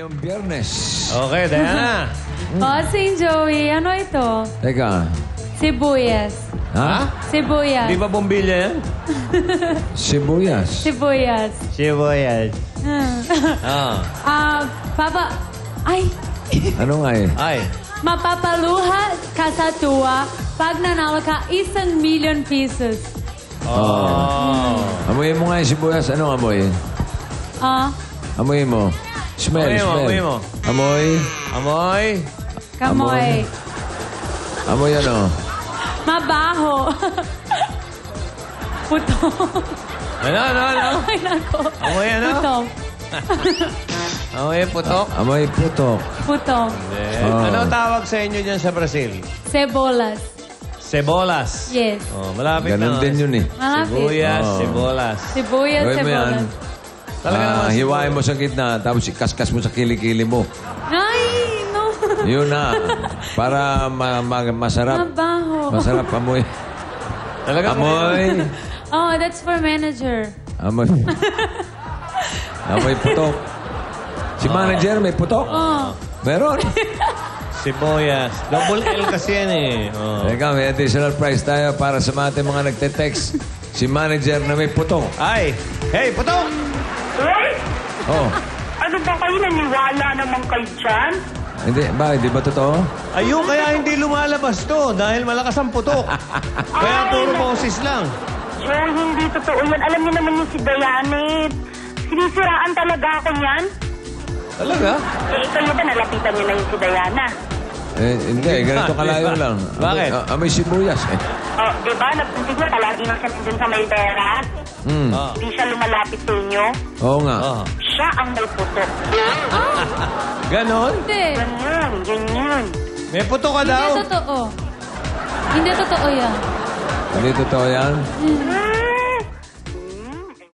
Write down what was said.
ngayong Biyernes. Okay, Diana. St. Joey, ano ito? Teka. Sibuyas. Ha? Sibuyas. Di ba bombilya yan? Sibuyas. Sibuyas. Sibuyas. Papa, ay, Ano nga eh? Ay. mapapaluha ka sa tuwa pag nanalo ka 1,000,000 pesos. Amoyin mo nga yung sibuyas. Anong amoy? Amoy mo. Smell, Amoy mo, smell. amoy mo. Amoy. Amoy. Kamoy. Amoy ano? Mabaho. Puto. Ano? Ay, nako. Amoy ano? Puto. Amoy putok. Amoy putok. Puto. Ano tawag sa inyo dyan sa Brazil? Cebolas. Sebolas. Yes. Malapit Ganun na. din yun eh. Malapit. Sibuyas, Oo. sebolas. Sibuyas, Gawin mo yan. cebolas. Talaga naman. Hiwain mo sa gitna, tapos ikaskas mo sa kilikili mo. Ay, no. Yun na. Para masarap. Mabaho. Masarap amoy. Talaga Amoy. Oh, that's for manager. Amoy. Amoy putok. Si manager may putok? Oh. Meron. Sibuyas. Double L kasi yan eh. Teka, may additional prize tayo para sa mga ating mga nagte-text. Si manager na may putok. Ay! Hey, putok! Uy! Oh. Ano ba kayo naniwala naman kayo dyan? Hindi, bakit? Di ba totoo? Ayun, kaya hindi lumalabas to dahil malakas ang putok. Kaya puro boses lang. Joe, hindi totoo yan. Alam niyo naman yung si Dayanet. Sinisiraan talaga ako niyan. Talaga? Kayo ba nalapitan niyo na yung si Diana? Hindi, ganito kalayo lang. Bakit? Amoy sibuyas eh. Oh, di ba? Napunti niyo, palagi nang siya nandun sa may teras. Hindi siya lumalapit sa inyo. Oo nga. Siya ang may putok. Ganon? Hindi. Ganyan. May putok ka daw? Hindi totoo. Hindi totoo yan. Hindi totoo yan?